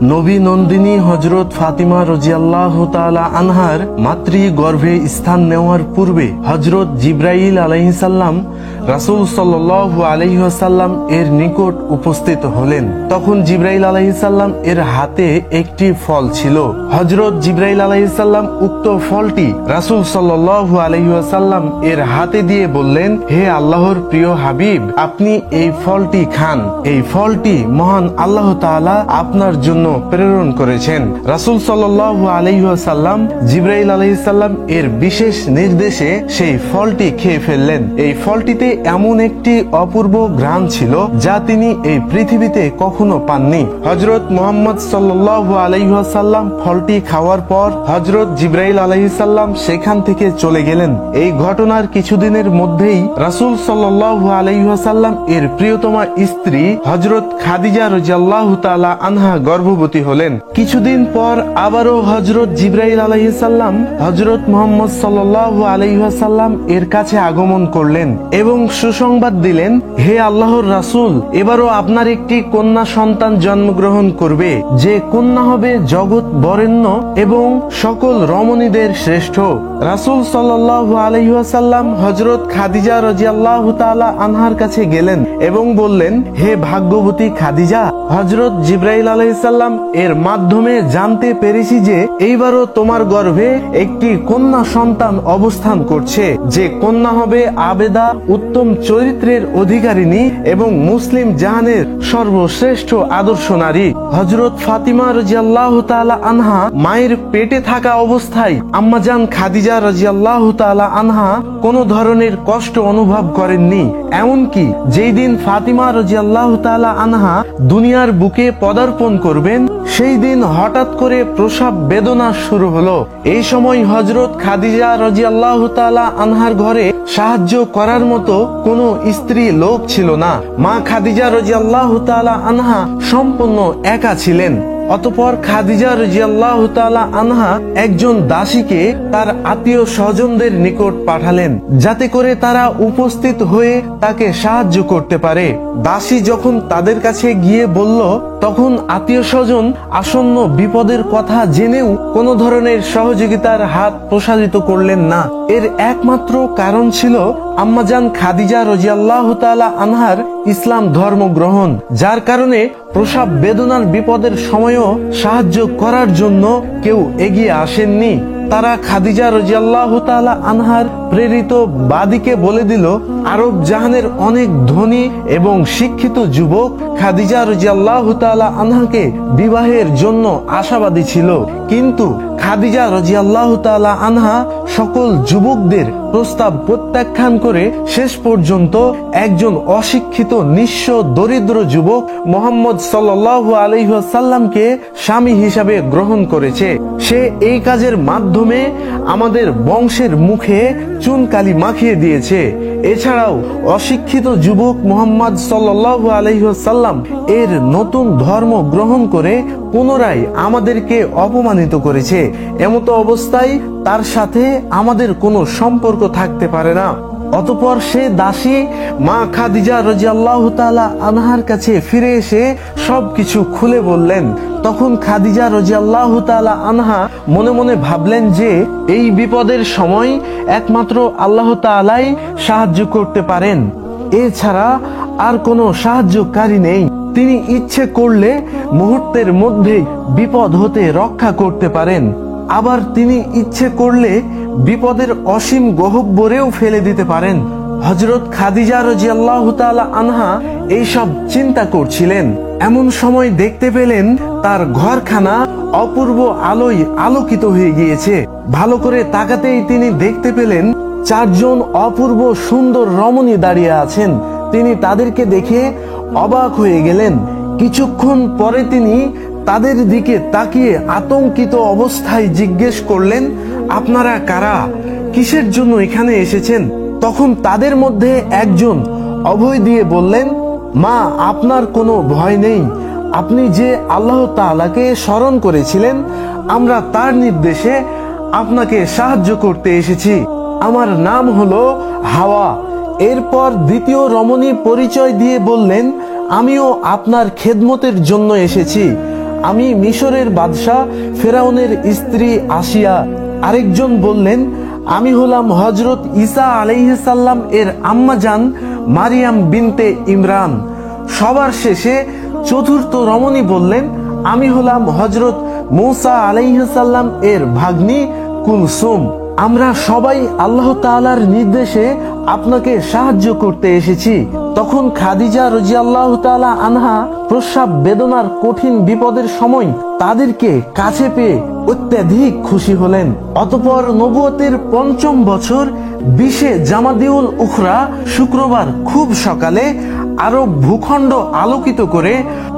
নবী নন্দিনী হযরত ফাতিমা রাদিয়াল্লাহু তাআলা আনহার মাতৃ গর্ভে স্থান নেওয়ার পূর্বে হযরত জিবরাইল আলাইহিস সালাম রাসূল সাল্লাল্লাহু আলাইহি ওয়াসাল্লাম এর নিকট উপস্থিত হলেন। তখন জিবরাইল আলাইহিস সালাম এর হাতে একটি ফল ছিল। হযরত জিবরাইল আলাইহিস সালাম উক্ত ফলটি রাসূল সাল্লাল্লাহু আলাইহি ওয়াসাল্লাম এর হাতে দিয়ে বললেন, হে আল্লাহর প্রিয় হাবিব, আপনি এই ফলটি খান। এই ফলটি মহান আল্লাহ তাআলা আপনার জন্য প্রেরণ করেছেন। রাসূল সাল্লাল্লাহু আলাইহি ওয়াসাল্লাম জিবরাইল আলাইহিস সালাম এর বিশেষ নির্দেশে সেই ফলটি খেয়ে ফেললেন। এই ফলটিতে এমন একটি অপূর্ব ঘ্রাণ ছিল যা তিনি এই পৃথিবীতে কখনো পাননি। হযরত মুহাম্মদ সাল্লাল্লাহু আলাইহি ওয়াসাল্লাম ফলটি খাওয়ার পর হযরত জিবরাইল আলাইহিস সালাম সেখান থেকে চলে গেলেন। এই ঘটনার কিছুদিনের মধ্যেই রাসূল সাল্লাল্লাহু আলাইহি ওয়াসাল্লাম এর প্রিয়তমা স্ত্রী হযরত খাদিজা রাদিয়াল্লাহু তাআলা আনহা গর্ভবতী হলেন। কিছুদিন পর আবারও হযরত জিবরাইল আলাইহিস সালাম হযরত মুহাম্মদ সাল্লাল্লাহু আলাইহি ওয়াসাল্লাম এর কাছে আগমন করলেন এবং সুসংবাদ দিলেন, হে আল্লাহর রাসূল, এবারও আপনার একটি কন্যা সন্তান জন্মগ্রহণ করবে, যে কন্যা হবে জগৎ বরেণ্য এবং সকল রমণীদের শ্রেষ্ঠ। রাসূল সাল্লাল্লাহু আলাইহি ওয়াসাল্লাম হযরত খাদিজা রাদিয়াল্লাহু তাআলা আনহার কাছে গেলেন এবং বললেন, হে ভাগ্যবতী খাদিজা, হযরত জিবরাইল আলাইহিস সালাম এর মাধ্যমে জানতে পেরেছি যে এইবারও তোমার গর্ভে একটি কন্যা সন্তান অবস্থান করছে, যে কন্যা হবে আবেদা, উত্তম চরিত্রের অধিকারিণী এবং মুসলিম জাহানের সর্বশ্রেষ্ঠ আদর্শ নারী। হযরত ফাতিমা রাদিয়াল্লাহু তাআলা আনহা মায়ের পেটে থাকা অবস্থায় আম্মাজান খাদিজা রাদিয়াল্লাহু তাআলা আনহা কোনো ধরনের কষ্ট অনুভব করেননি। এমনকি যেই দিন ফাতিমা রাদিয়াল্লাহু তাআলা আনহা দুনিয়ার বুকে পদার্পণ করবেন, সেই দিন হঠাৎ করে প্রসব বেদনা শুরু হলো। এই সময় হযরত খাদিজা রাদিয়াল্লাহু তাআলা আনহার ঘরে সাহায্য করার মতো কোনো স্ত্রী লোক ছিল না। মা খাদিজা রাদিয়াল্লাহু তাআলা আনহা সম্পূর্ণ একা ছিলেন। অতঃপর খাদিজা রাদিয়াল্লাহু তাআলা আনহা একজন দাসীকে তার আত্মীয় স্বজনদের নিকট পাঠালেন, যাতে করে তারা উপস্থিত হয়ে তাকে সাহায্য করতে পারে। দাসী যখন তাদের কাছে গিয়ে বলল, তখন আত্মীয় স্বজন আসন্ন বিপদের কথা জেনেও কোনো ধরনের সহযোগিতার হাত প্রসারিত করলেন না। এর একমাত্র কারণ ছিল আম্মাজান খাদিজা রাদিয়াল্লাহু তাআলা আনহার ইসলাম ধর্ম গ্রহণ, যার কারণে প্রসব বেদনার বিপদের সময়ও সাহায্য করার জন্য কেউ এগিয়ে আসেননি। তারা খাদিজা রাদিয়াল্লাহু তাআলা আনহার প্রেরিত বাদীকে বলে দিল, আরব জাহানের অনেক ধনী এবং শিক্ষিত যুবক খাদিজা রাদিয়াল্লাহু তাআলা আনহাকে বিবাহের জন্য আশাবাদী ছিল, কিন্তু খাদিজা রাদিয়াল্লাহু তাআলা আনহা সকল যুবকদের প্রস্তাব প্রত্যাখ্যান করে শেষ পর্যন্ত একজন অশিক্ষিত নিঃস্ব দরিদ্র যুবক মুহাম্মদ সাল্লাল্লাহু আলাইহি ওয়াসাল্লামকে স্বামী হিসাবে গ্রহণ করেছে। সে এই কাজের মাধ্যমে আমাদের বংশের মুখে চুনকালি মাখিয়ে দিয়েছে। এছাড়াও অশিক্ষিত যুবক মুহাম্মদ সাল্লাল্লাহু আলাইহি ওয়াসাল্লাম এর নতুন ধর্ম গ্রহণ করে পুনরায় আমাদেরকে অপমানিত করেছে। এমতো অবস্থায় তার সাথে আমাদের কোনো সম্পর্ক থাকতে পারে না। অতঃপর সে দাসী মা খাদিজা রাদিয়াল্লাহু তাআলা আনহার কাছে ফিরে এসে সবকিছু খুলে বললেন। তখন খাদিজা রাদিয়াল্লাহু তাআলা আনহা মনে মনে ভাবলেন যে এই বিপদের সময় একমাত্র আল্লাহ তাআলাই সাহায্য করতে পারেন, এছাড়া আর কোনো সাহায্যকারী নেই। তিনি ইচ্ছে করলে মুহূর্তের মধ্যেই বিপদ হতে রক্ষা করতে পারেন, আবার তিনি ইচ্ছে করলে বিপদের অসীম গহ্বরেও ফেলে দিতে পারেন। হযরত খাদিজা রাদিয়াল্লাহু তাআলা আনহা এইসব চিন্তা করছিলেন। এমন সময় দেখতে পেলেন তার ঘরখানা অপূর্ব আলোয় আলোকিত হয়ে গিয়েছে। ভালো করে তাকাতেই তিনি দেখতে পেলেন চারজন অপূর্ব সুন্দর রমণী দাঁড়িয়ে আছেন। তিনি তাদেরকে দেখে অবাক হয়ে গেলেন। কিছুক্ষণ পরে তিনি তাদের দিকে তাকিয়ে আতঙ্কিত অবস্থায় জিজ্ঞেস করলেন, আপনারা কারা? কিসের জন্য এখানে এসেছেন? তখন তাদের মধ্যে একজন অভয় দিয়ে বললেন, মা, আপনার কোনো ভয় নেই। আপনি যে আল্লাহ তাআলাকে স্মরণ করেছিলেন, আমরা তার নির্দেশে আপনাকে সাহায্য করতে এসেছি। আমার নাম হলো হাওয়া। এরপর দ্বিতীয় রমণী পরিচয় দিয়ে বললেন, আমিও আপনার খেদমতের জন্য এসেছি। আমি মিশরের বাদশাহ ফেরাউনের স্ত্রী আসিয়া। আরেকজন বললেন, আমি হলাম হযরত ঈসা আলাইহিস সালাম এর আম্মাজান মারিয়াম বিনতে ইমরান। সবার শেষে চতুর্থ রমণী বললেন, আমি হলাম হযরত মূসা আলাইহিস সালাম এর ভাগ্নী কুলসুম। আমরা সবাই আল্লাহ তাআলার নির্দেশে আপনাকে সাহায্য করতে এসেছি। তখন খাদিজা রাদিয়াল্লাহু তাআলা আনহা প্রসব বেদনার কঠিন বিপদের সময় তাদেরকে কাছে পেয়ে অত্যাধিক খুশি হলেন। অতঃপর নবুয়তের ৫ম বছর ২০ জামাদিউল উখরা শুক্রবার খুব সকালে আরব ভূখণ্ড আলোকিত করে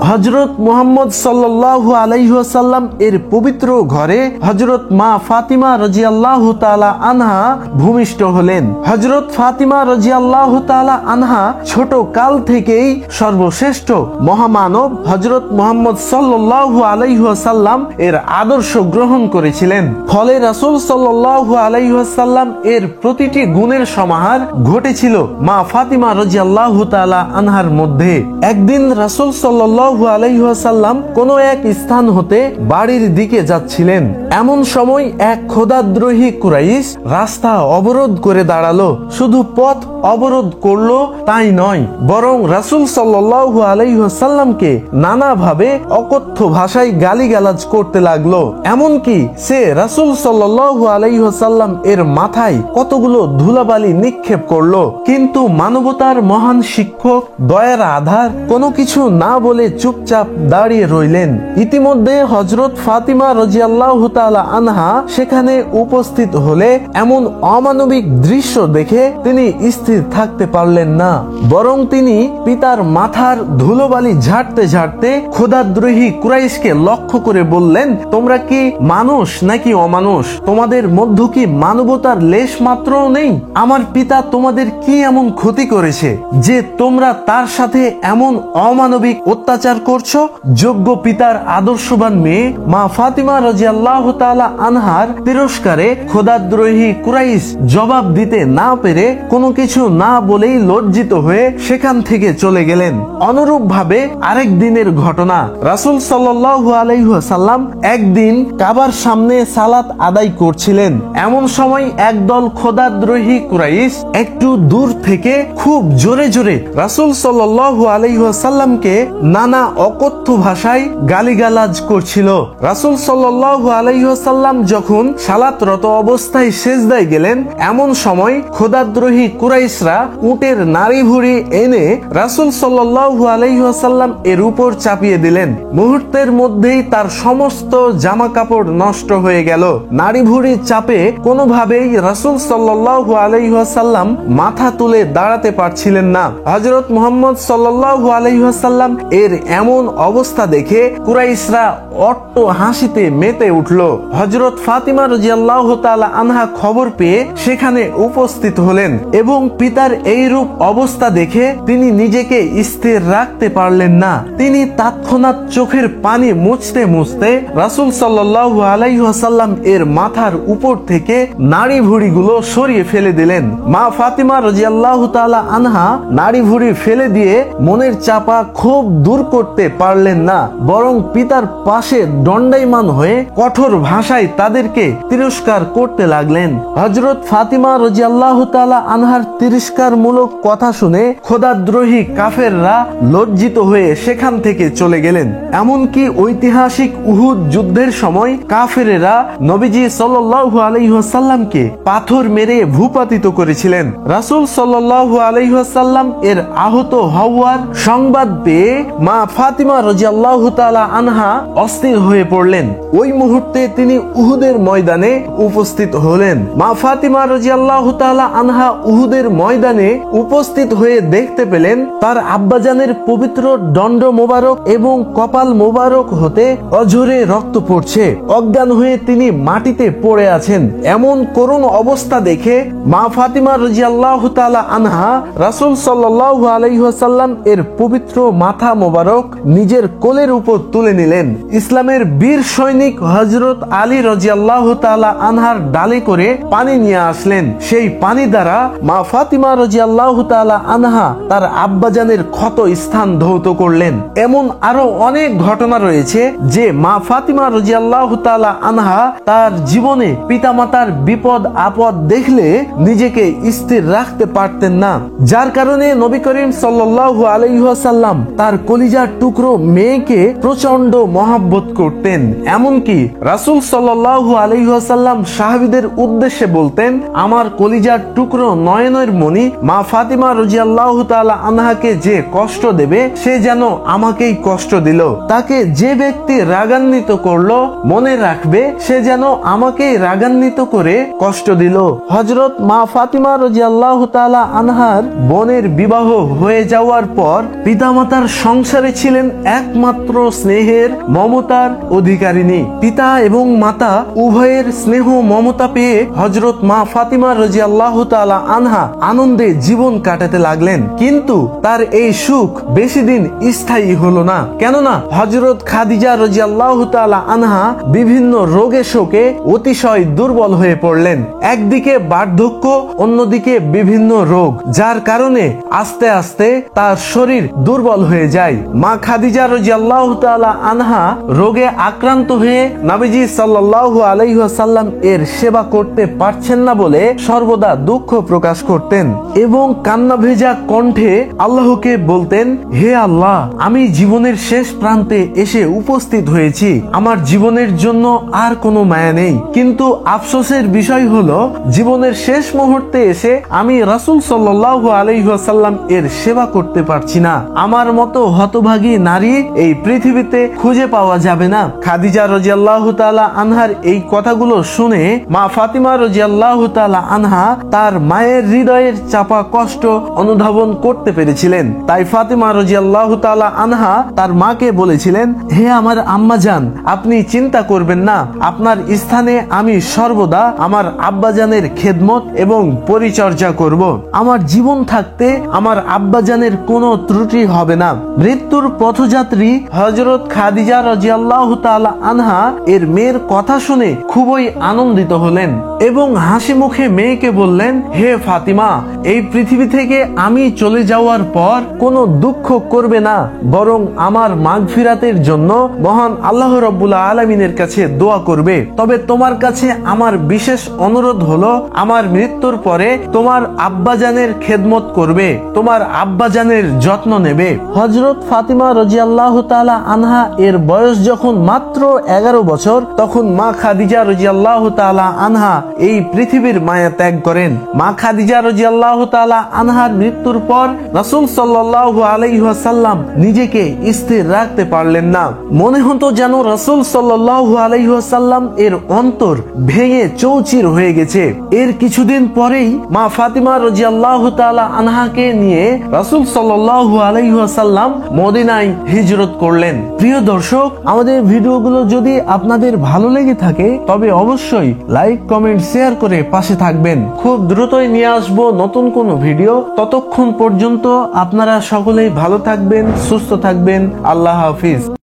হযরত মুহাম্মদ সাল্লাল্লাহু আলাইহি ওয়াসাল্লাম এর পবিত্র ঘরে হযরত মা ফাতিমা রাদিয়াল্লাহু তাআলা আনহা ভূমিষ্ঠ হলেন। হযরত ফাতিমা রাদিয়াল্লাহু তাআলা আনহা ছোট কাল থেকেই সর্বশ্রেষ্ঠ মহামানব হযরত মুহাম্মদ সাল্লাল্লাহু আলাইহি ওয়াসাল্লাম এর আদর্শ গ্রহণ করেছিলেন। ফলে রাসূল সাল্লাল্লাহু আলাইহি ওয়াসাল্লাম এর প্রতিটি গুণের সমাহার ঘটেছিল মা ফাতিমা রাদিয়াল্লাহু তাআলা আনহার মধ্যে। একদিন রাসূল সাল্লাল্লাহু আলাইহি ওয়াসাল্লাম কোন এক স্থান হতে বাড়ির দিকে যাচ্ছিলেন। এমন সময় এক খোদাদ্রোহী কুরাইশ রাস্তা অবরোধ করে দাঁড়ালো। শুধু পথ অবরোধ করলো তাই নয়, বরং রাসূল সাল্লাল্লাহু আলাইহি ওয়াসাল্লামকে নানাভাবে অকথ্য ভাষায় গালিগালাজ করতে লাগলো। এমনকি সে রাসূল সাল্লাল্লাহু আলাইহি ওয়াসাল্লাম এর মাথায় কতগুলো ধুলাবালি নিক্ষেপ করলো। কিন্তু মানবতার মহান শিক্ষক দয়ার আধার কোনো কিছু না বলে চুপচাপ দাঁড়িয়ে রইলেন। ইতিমধ্যে হযরত ফাতিমা রাদিয়াল্লাহু তাআলা আনহা সেখানে উপস্থিত হলে এমন অমানবিক দৃশ্য দেখে তিনি স্থির থাকতে পারলেন না, বরং তিনি পিতার মাথার ধুলোবালি ঝাড়তে ঝাড়তে খোদাদ্রোহী কুরাইশকে লক্ষ্য করে বললেন, তোমরা কি মানুষ নাকি অমানুষ? তোমাদের মধ্য কি মানবতার লেশ মাত্রও নেই? আমার পিতা তোমাদের কি এমন ক্ষতি করেছে যে তোমরা তার সাথে এমন অমানবিক অত্যাচার করছো? যোগ্য পিতার আদর্শবান মেয়ে মা ফাতিমা রাদিয়াল্লাহু তাআলা আনহার তিরস্কারে খোদাদ্রোহী কুরাইশ জবাব দিতে না পেরে কোনো কিছু না বলেই লজ্জিত হয়ে সেখান থেকে চলে গেলেন। অনুরূপ ভাবে আরেক দিনের ঘটনা, রাসূল সাল্লাল্লাহু আলাইহি ওয়াসাল্লাম একদিন কাবার সামনে সালাত আদায় করছিলেন। এমন সময় একদল খোদাদ্রোহী কুরাইশ একটু দূর থেকে খুব জোরে জোরে রাসূল সাল্লাল্লাহু আলাইহি ওয়াসাল্লামকে নানা অকথ্য ভাষায় গালিগালাজ করছিল। রাসূল সাল্লাল্লাহু আলাইহি ওয়াসাল্লাম যখন সালাতরত অবস্থায় সিজদায় গেলেন, এমন সময় খোদাদ্রোহী কুরাইশরা উটের নাড়ি ভুঁড়ি এনে রাসূল সাল্লাল্লাহু আলাইহি ওয়াসাল্লাম এর উপর চাপিয়ে দিলেন। মুহূর্তের মধ্যেই তার সমস্ত জামা কাপড় নষ্ট হয়ে গেল। নাড়ি ভুঁড়ি চাপে কোনোভাবেই রাসূল সাল্লাল্লাহু আলাইহি ওয়াসাল্লাম মাথা তুলে দাঁড়াতে পারছিলেন না। হযরত মুহাম্মদ সাল্লাল্লাহু আলাইহি ওয়াসাল্লাম এর এমন অবস্থা দেখে কুরাইশরা অট্ট হাসিতে মেতে উঠল। হযরত ফাতিমা রাদিয়াল্লাহু তাআলা আনহা খবর পেয়ে সেখানে উপস্থিত হলেন এবং পিতার এই রূপ অবস্থা দেখে তিনি নিজেকে স্থির রাখতে পারলেন না। তিনি তৎক্ষণাৎ চোখের পানি মুছতে মুছতে রাসূল সাল্লাল্লাহু আলাইহি ওয়াসাল্লাম এর মাথার উপর থেকে নাড়ি ভুঁড়িগুলো সরিয়ে ফেলে দিলেন। মা ফাতিমা রাদিয়াল্লাহু তাআলা আনহা নাড়ি ভুঁড়ি ফেলে দিয়ে মনের চাপা ক্ষোভ দূর করতে পারলেন না, বরং পিতার পাশে দণ্ডায়মান হয়ে কঠোর ভাষায় তাদেরকে তিরস্কার করতে লাগলেন। হযরত ফাতিমা রাদিয়াল্লাহু তাআলা আনহার তিরস্কারমূলক কথা শুনে খোদাদ্রোহী কাফেররা লজ্জিত হয়ে সেখান থেকে চলে গেলেন। এমনকি ঐতিহাসিক উহুদ যুদ্ধের সময় কাফেরেরা নবীজি সাল্লাল্লাহু আলাইহি ওয়াসাল্লামকে পাথর মেরে ভূপাতিত করেছিলেন। রাসূল সাল্লাল্লাহু আলাইহি ওয়াসাল্লাম এর আহত হওয়ার সংবাদ পেয়ে মা ফাতিমা রাদিয়াল্লাহু তাআলা আনহা অস্থির হয়ে পড়লেন। ওই মুহূর্তে তিনি উহুদের ময়দানে উপস্থিত হলেন। মা ফাতিমা রাদিয়াল্লাহু তাআলা আনহা উহুদের ময়দানে উপস্থিত হয়ে দেখতে পেলেন তার আব্বাজানের পবিত্র দণ্ড মোবারক এবং কপাল মোবারক হতে অঝরে রক্ত পড়ছে। অজ্ঞান হয়ে তিনি মাটিতে পড়ে আছেন। এমন করুণ অবস্থা দেখে মা ফাতিমা রাদিয়াল্লাহু তাআলা আনহা রাসূল সাল্লাল্লাহু আলাইহি ওয়াসাল্লাম এর পবিত্র মাথা মোবারক নিজের কোলের উপর তুলে নিলেন। ইসলামের বীর সৈনিক হযরত আলী রাদিয়াল্লাহু তাআলা আনহার ডালে করে পানি নিয়ে আসলেন। সেই পানি দ্বারা মা ফাতিমা রাদিয়াল্লাহু তাআলা আনহা তার আব্বাজানের ক্ষত স্থান ধৌত করলেন। এমন আরো অনেক ঘটনা রয়েছে যে মা ফাতিমা রাদিয়াল্লাহু তাআলা আনহা তার জীবনে পিতামাতার বিপদ আপদ দেখলে নিজেকে স্থির রাখতে পারতেন না, যার কারণে নবী করিম সাল্লাল্লাহু আলাইহি ওয়াসাল্লাম তার কলিজার টুকরো মেয়েকে প্রচন্ড মহব্বত করতেন। এমনকি রাসূল সাল্লাল্লাহু আলাইহি ওয়াসাল্লাম সাহাবীদের উদ্দেশ্যে বলতেন, আমার কলিজার টুকরো নয়নের মণি মা ফাতিমা রাদিয়াল্লাহু তাআলা আনহাকে যে কষ্ট দেবে সে যেন আমাকেই কষ্ট দিল, তাকে যে ব্যক্তি রাগান্বিত করলো মনে রাখবে সে যেন আমাকেই রাগান্বিত করে কষ্ট দিল। হযরত মা ফাতিমা রাদিয়াল্লাহু তাআলা আনহার বোনের বিবাহ হয়ে যাওয়ার পর পিতামাতার সংসারে ছিলেন একমাত্র স্নেহের মমতার অধিকারিণী। পিতা এবং মাতা উভয়ের স্নেহ মমতা পেয়ে হযরত মা ফাতিমা রাদিয়াল্লাহু তাআলা আনহা আনন্দে জীবন কাটাতে লাগলেন। কিন্তু তার এই সুখ বেশি দিন স্থায়ী হলো না, কেননা হযরত খাদিজা রাদিয়াল্লাহু তাআলা আনহা বিভিন্ন রোগে শোকে অতিশয় দুর্বল হয়ে পড়লেন। একদিকে বার্ধক্য, অন্যদিকে বিভিন্ন রোগ, যার কারণে আস্তে আস্তে তার শরীর দুর্বল হয়ে যায়। মা খাদিজা রাদিয়াল্লাহু তাআলা আনহা রোগে আক্রান্ত হয়ে নবীজি সাল্লাল্লাহু আলাইহি ওয়াসাল্লাম এর সেবা করতে পারছেন না বলে সর্বদা দুঃখ প্রকাশ করতেন এবং কান্না ভেজা কণ্ঠে আল্লাহকে বলতেন, হে আল্লাহ, আমি জীবনের শেষ প্রান্তে এসে উপস্থিত হয়েছি, আমার জীবনের জন্য আর কোনো মায়া নেই। কিন্তু আফসোসের বিষয় হলো জীবনের শেষ মুহূর্তে এসে আমি রাসূল সাল্লাল্লাহু আলাইহি ওয়াসাল্লাম এর সেবা করতে পারছি না। আমার মতো হতভাগী নারী এই পৃথিবীতে খুঁজে পাওয়া যাবে না। খাদিজা রাদিয়াল্লাহু তাআলা আনহার এই কথাগুলো শুনে মা ফাতিমা রাদিয়াল্লাহু তাআলা আনহা তার মায়ের হৃদয়ের চাপা কষ্ট অনুধাবন করতে পেরেছিলেন। তাই ফাতিমা রাদিয়াল্লাহু তাআলা আনহা তার মাকে বলেছিলেন, হে আমার আম্মাজান, আপনি চিন্তা করবেন না, আপনার স্থানে আমি সর্বদা আমার আব্বাজানের খেদমত এবং পরিচর্যা করব। আমার জীবন থাকতে আমার আব্বাজানের কোনো ত্রুটি হবে না। মৃত্যুর পথযাত্রী হযরত খাদিজা রাদিয়াল্লাহু তাআলা আনহা এর মেয়ের কথা শুনে খুবই আনন্দিত হলেন এবং হাসি মুখে মেয়েকে বললেন, হে ফাতিমা, এই পৃথিবী থেকে আমি চলে যাওয়ার পর কোনো দুঃখ করবে না, বরং আমার মাগফিরাতের জন্য মহান আল্লাহ রাব্বুল আলামিনের কাছে দোয়া করবে। তবে তোমার কাছে আমার বিশেষ অনুরোধ হলো আমার মৃত্যুর পরে তোমার আব্বাজানের খেদমত করবে, তোমার আব্বাজানের যত্ন নেবে। হযরত ফাতিমা রাদিয়াল্লাহু তাআলা আনহা এর বয়স যখন মাত্র 11 বছর, তখন মা খাদিজা রাদিয়াল্লাহু তাআলা আনহা এই পৃথিবীর মায়া ত্যাগ করেন। মা খাদিজা রাদিয়াল্লাহু তাআলা আনহার মৃত্যুর পর রাসূল সাল্লাল্লাহু আলাইহি ওয়াসাল্লাম নিজেকে স্থির রাখতে পারলেন না। মনে হতো যেন রাসূল সাল্লাল্লাহু আলাইহি ওয়াসাল্লাম এর অন্তর ভেঙে চৌচির হয়ে গেছে। এর কিছুদিন পরেই মা ফাতিমা রাদিয়াল্লাহু তাআলা আনহাকে নিয়ে রাসূল সাল্লাল্লাহু আলাইহি ওয়াসাল্লাম মদিনায় হিজরত করলেন। প্রিয় দর্শক, আমাদের ভিডিওগুলো যদি আপনাদের ভালো লেগে থাকে তবে অবশ্যই লাইক, কমেন্ট, শেয়ার করে পাশে থাকবেন। খুব দ্রুতই নিয়ে আসবো নতুন কোনো ভিডিও। ততক্ষণ পর্যন্ত আপনারা সকলেই ভালো থাকবেন, সুস্থ থাকবেন। আল্লাহ হাফিজ।